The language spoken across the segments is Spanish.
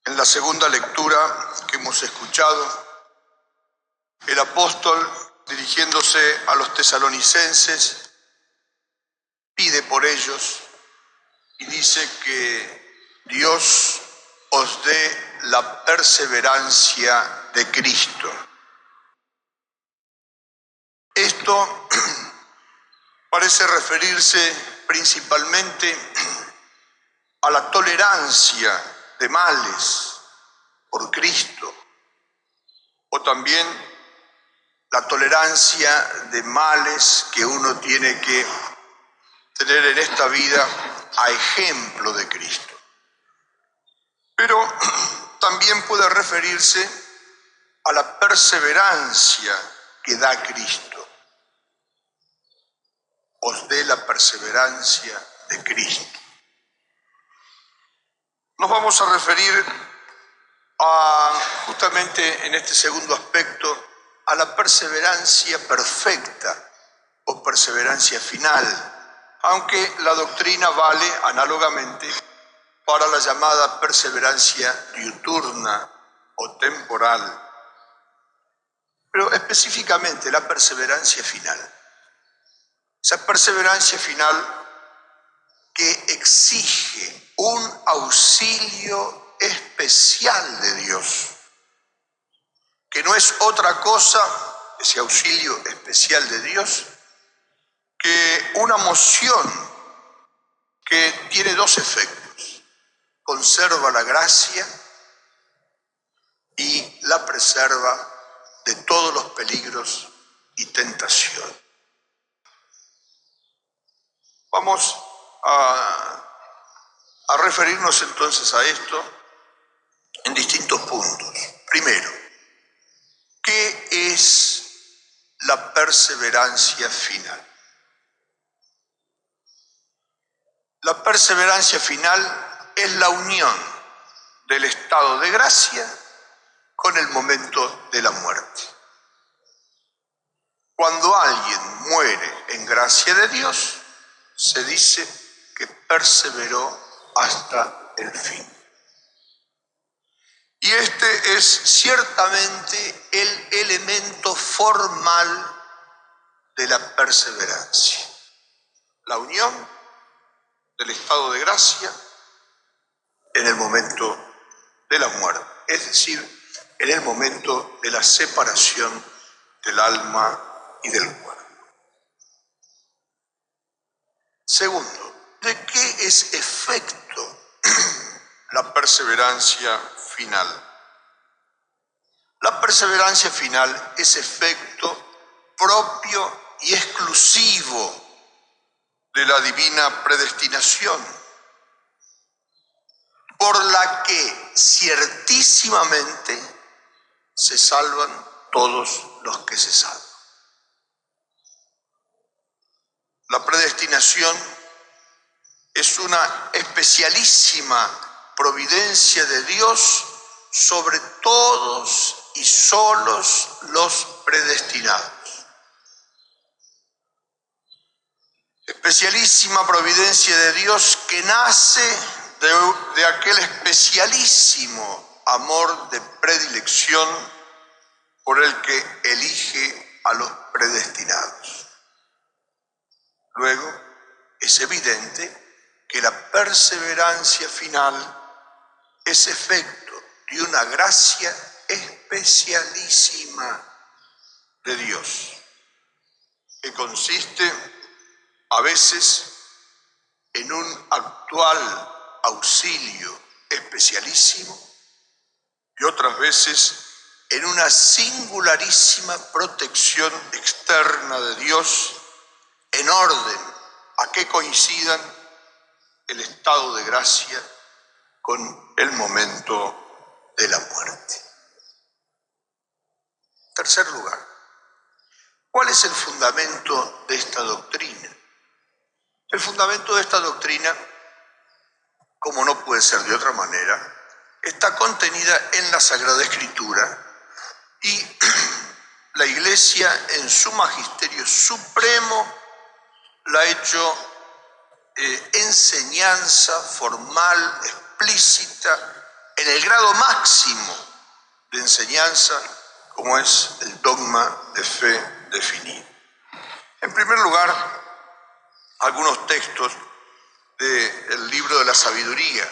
En la segunda lectura que hemos escuchado, el apóstol, dirigiéndose a los tesalonicenses, pide por ellos y dice que Dios os dé la perseverancia de Cristo. Esto parece referirse principalmente a la tolerancia de males por Cristo, o también la tolerancia de males que uno tiene que tener en esta vida a ejemplo de Cristo. Pero también puede referirse a la perseverancia que da Cristo. Os dé la perseverancia de Cristo. Nos vamos a referir justamente en este segundo aspecto a la perseverancia perfecta o perseverancia final, aunque la doctrina vale análogamente para la llamada perseverancia diuturna o temporal, pero específicamente la perseverancia final. Esa perseverancia final que exige un auxilio especial de Dios, que no es otra cosa, ese auxilio especial de Dios, que una moción que tiene dos efectos: conserva la gracia y la preserva de todos los peligros y tentación. Vamos a referirnos entonces a esto en distintos puntos. Primero, ¿qué es la perseverancia final? La perseverancia final es la unión del estado de gracia con el momento de la muerte. Cuando alguien muere en gracia de Dios, se dice que perseveró hasta el fin. Y este es ciertamente el elemento formal de la perseverancia: la unión del estado de gracia en el momento de la muerte, es decir, en el momento de la separación del alma y del cuerpo. Segundo, ¿de qué es efecto la perseverancia final? La perseverancia final es efecto propio y exclusivo de la divina predestinación, por la que ciertísimamente se salvan todos los que se salvan. La predestinación es una especialísima providencia de Dios sobre todos y solos los predestinados. Especialísima providencia de Dios que nace de aquel especialísimo amor de predilección por el que elige a los predestinados. Luego, es evidente que la perseverancia final es efecto de una gracia especialísima de Dios, que consiste a veces en un actual auxilio especialísimo y otras veces en una singularísima protección externa de Dios en orden a que coincidan el estado de gracia con el momento de la muerte. En tercer lugar, ¿cuál es el fundamento de esta doctrina? El fundamento de esta doctrina, como no puede ser de otra manera, está contenida en la Sagrada Escritura y la Iglesia en su magisterio supremo la ha hecho enseñanza formal, explícita en el grado máximo de enseñanza, como es el dogma de fe definido. En primer lugar, algunos textos del libro de la sabiduría,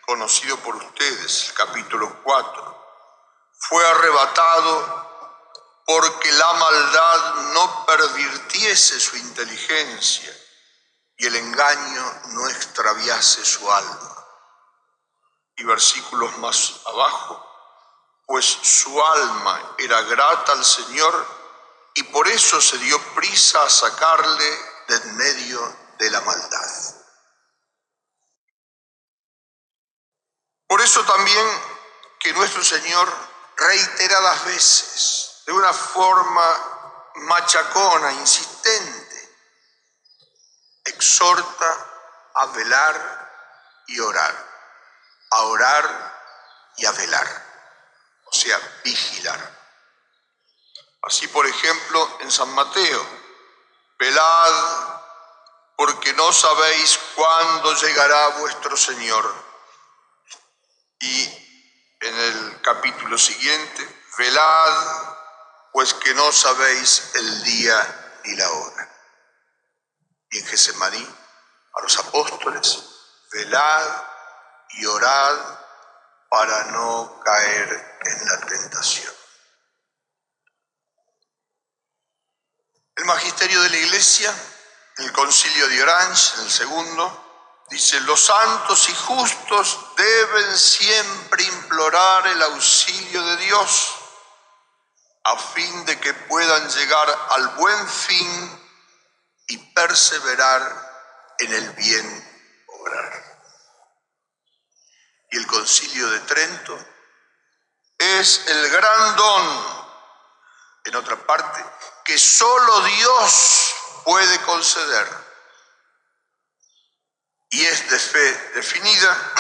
conocido por ustedes, el capítulo 4. Fue arrebatado porque la maldad no pervirtiese su inteligencia y el engaño no extraviase su alma. Y versículos más abajo, pues su alma era grata al Señor y por eso se dio prisa a sacarle de en medio de la maldad. Por eso también que nuestro Señor reiteradas veces, de una forma machacona, insistente, exhorta a velar y orar, a orar y a velar, o sea, vigilar. Así, por ejemplo, en San Mateo, velad porque no sabéis cuándo llegará vuestro Señor. Y en el capítulo siguiente, velad, pues que no sabéis el día ni la hora. Y en Getsemaní, a los apóstoles, velad y orad para no caer en la tentación. El magisterio de la Iglesia, el Concilio de Orange, en el segundo, dice: los santos y justos deben siempre implorar el auxilio de Dios a fin de que puedan llegar al buen fin y perseverar en el bien obrar. Y el Concilio de Trento es el gran don, en otra parte, que solo Dios puede conceder. Y es de fe definida,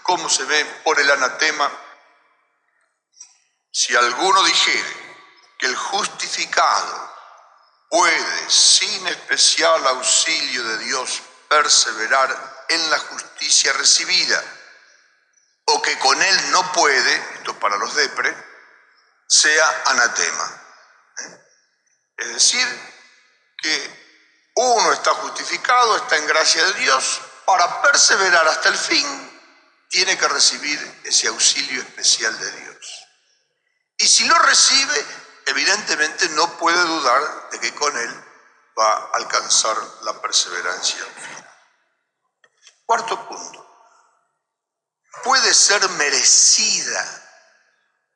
como se ve por el anatema: si alguno dijere que el justificado puede, sin especial auxilio de Dios, perseverar en la justicia recibida, o que con él no puede, esto para los depre, sea anatema. Es decir, que uno está justificado, está en gracia de Dios, para perseverar hasta el fin, tiene que recibir ese auxilio especial de Dios. Y si lo recibe, evidentemente no puede dudar de que con él va a alcanzar la perseverancia final. Cuarto punto. ¿Puede ser merecida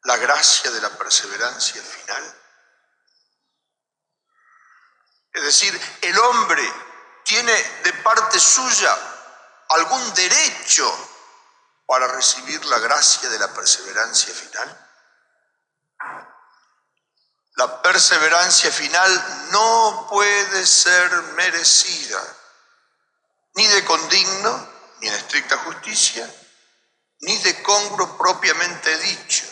la gracia de la perseverancia final? Es decir, ¿el hombre tiene de parte suya algún derecho para recibir la gracia de la perseverancia final? La perseverancia final no puede ser merecida, ni de condigno, ni en estricta justicia, ni de congruo propiamente dicho,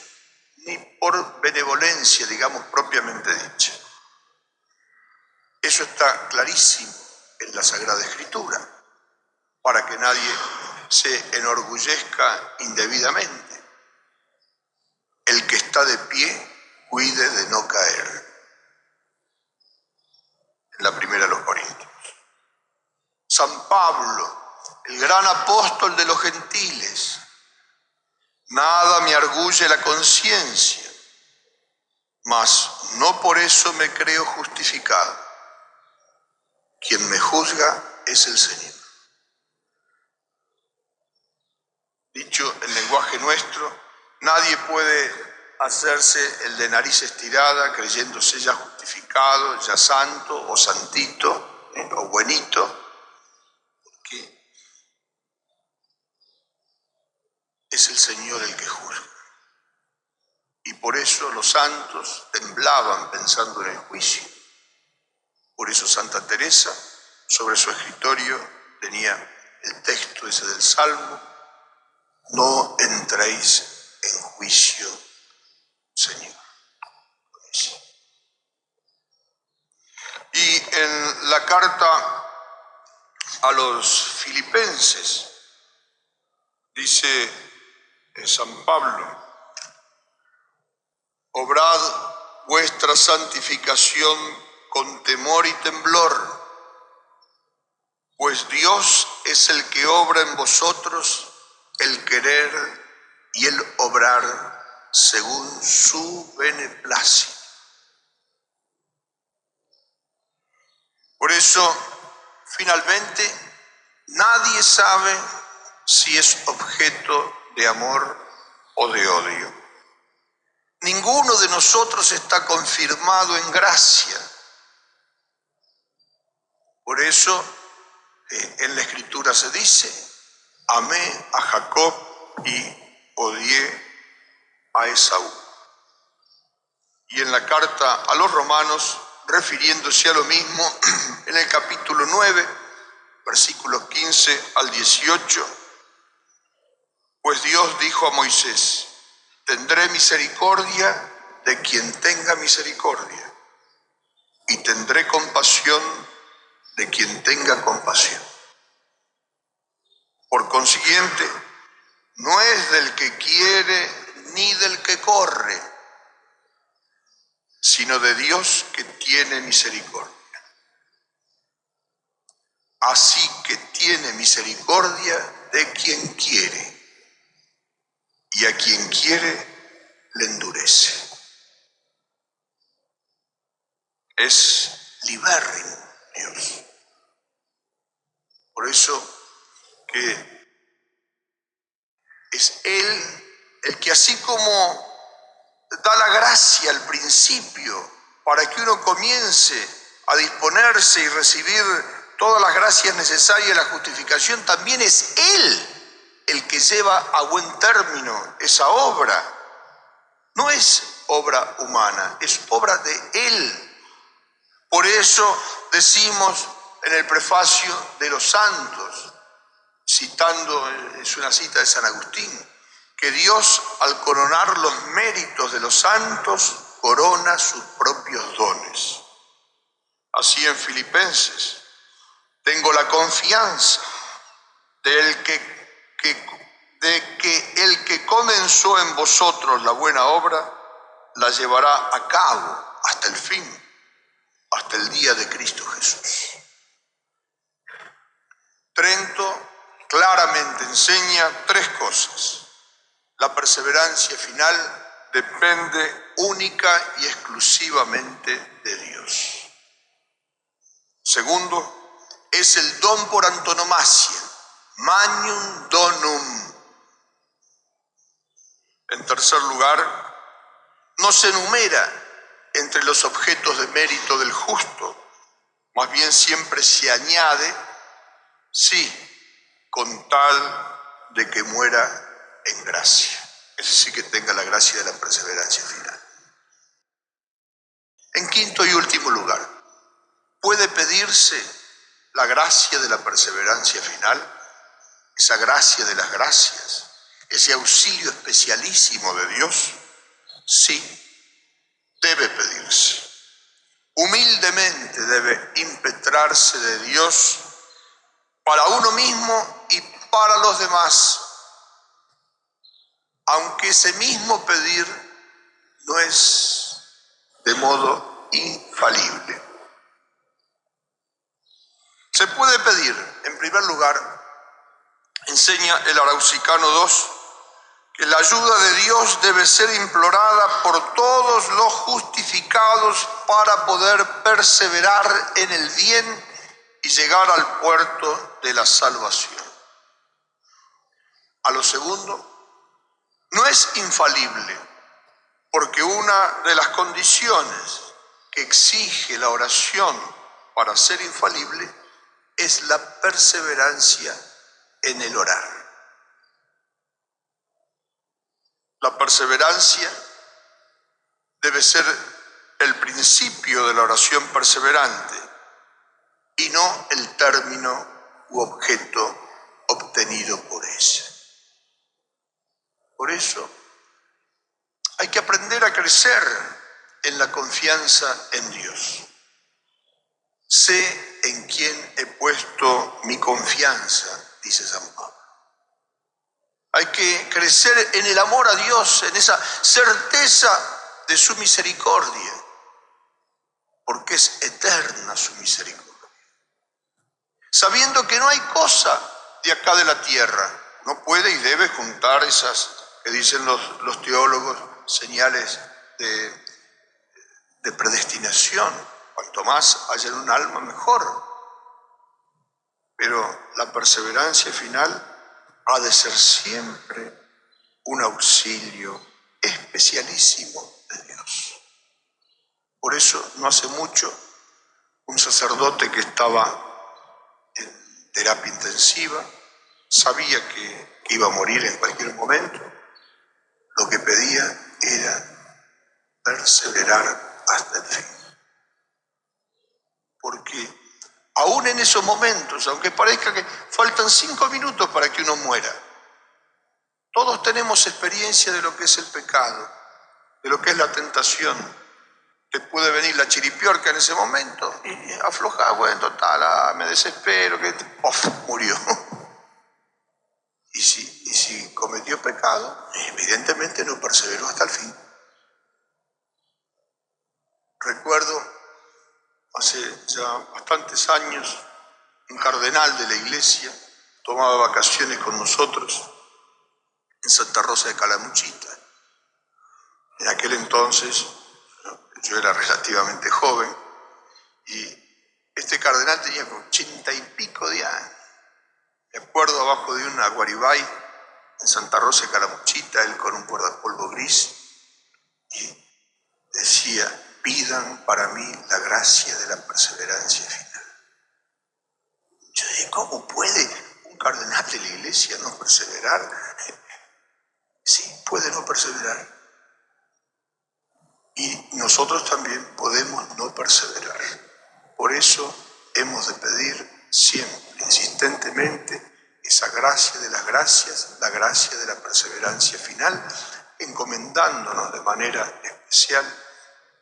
ni por benevolencia, digamos, propiamente dicha. Eso está clarísimo en la Sagrada Escritura, para que nadie se enorgullezca indebidamente. El que está de pie, cuide de no caer. En la primera de los Corintios. San Pablo, el gran apóstol de los gentiles: nada me arguye la conciencia, mas no por eso me creo justificado. Quien me juzga es el Señor. Dicho en lenguaje nuestro, nadie puede hacerse el de nariz estirada creyéndose ya justificado, ya santo o santito o buenito, porque es el Señor el que juzga. Y por eso los santos temblaban pensando en el juicio. Por eso Santa Teresa, sobre su escritorio, tenía el texto ese del Salmo: no entréis en juicio, Señor. Y en la carta a los Filipenses dice San Pablo: obrad vuestra santificación con temor y temblor, pues Dios es el que obra en vosotros el querer y el obrar según su beneplácito. Por eso, finalmente, nadie sabe si es objeto de amor o de odio. Ninguno de nosotros está confirmado en gracia. Por eso, en la Escritura se dice: amé a Jacob y odié a Esaú. Y en la carta a los Romanos, refiriéndose a lo mismo, en el capítulo 9, versículos 15 al 18, pues Dios dijo a Moisés: tendré misericordia de quien tenga misericordia, y tendré compasión de quien tenga compasión. Por consiguiente, no es del que quiere ni del que corre, sino de Dios que tiene misericordia. Así que tiene misericordia de quien quiere, y a quien quiere le endurece. Es libérrimo Dios. Por eso que es Él el que, así como da la gracia al principio para que uno comience a disponerse y recibir todas las gracias necesarias de la justificación, también es Él el que lleva a buen término esa obra. No es obra humana, es obra de Él. Por eso decimos en el prefacio de los santos, citando, es una cita de San Agustín, que Dios, al coronar los méritos de los santos, corona sus propios dones. Así en Filipenses: tengo la confianza de que el que comenzó en vosotros la buena obra, la llevará a cabo hasta el fin, hasta el día de Cristo Jesús. Trento claramente enseña tres cosas. La perseverancia final depende única y exclusivamente de Dios. Segundo, es el don por antonomasia, magnum donum. En tercer lugar, no se enumera entre los objetos de mérito del justo, más bien siempre se añade: sí, con tal de que muera en gracia. Es decir, que tenga la gracia de la perseverancia final. En quinto y último lugar, ¿puede pedirse la gracia de la perseverancia final? Esa gracia de las gracias, ese auxilio especialísimo de Dios. Sí, debe pedirse. Humildemente debe impetrarse de Dios para uno mismo y para los demás, aunque ese mismo pedir no es de modo infalible. Se puede pedir, en primer lugar, enseña el Arausicano II, que la ayuda de Dios debe ser implorada por todos los justificados para poder perseverar en el bien y llegar al puerto de la salvación. A lo segundo, no es infalible, porque una de las condiciones que exige la oración para ser infalible es la perseverancia en el orar. La perseverancia debe ser el principio de la oración perseverante y no el término u objeto obtenido por ella. Por eso hay que aprender a crecer en la confianza en Dios. Sé en quién he puesto mi confianza, dice San Pablo. Hay que crecer en el amor a Dios, en esa certeza de su misericordia, porque es eterna su misericordia. Sabiendo que no hay cosa de acá de la tierra, no puede y debe juntar esas que dicen los teólogos, señales de predestinación. Cuanto más haya en un alma, mejor. Pero la perseverancia final ha de ser siempre un auxilio especialísimo de Dios. Por eso, no hace mucho, un sacerdote que estaba en terapia intensiva, sabía que iba a morir en cualquier momento, lo que pedía era perseverar hasta el fin. Porque aún en esos momentos, aunque parezca que faltan 5 minutos para que uno muera, todos tenemos experiencia de lo que es el pecado, de lo que es la tentación. Te puede venir la chiripiorca en ese momento y afloja, bueno, total, me desespero, que murió. Y si cometió pecado, evidentemente no perseveró hasta el fin. Recuerdo, hace ya bastantes años, un cardenal de la iglesia tomaba vacaciones con nosotros en Santa Rosa de Calamuchita. En aquel entonces yo era relativamente joven y este cardenal tenía 80 y pico de años. Me acuerdo abajo de una guaribay en Santa Rosa de Calamuchita, él con un guardapolvo gris, y decía: pidan para mí la gracia de la perseverancia final. Yo dije, ¿cómo puede un cardenal de la iglesia no perseverar? Sí, puede no perseverar. Y nosotros también podemos no perseverar. Por eso hemos de pedir siempre, insistentemente, esa gracia de las gracias, la gracia de la perseverancia final, encomendándonos de manera especial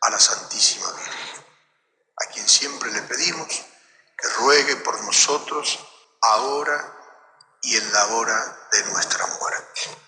a la Santísima Virgen, a quien siempre le pedimos que ruegue por nosotros ahora y en la hora de nuestra muerte.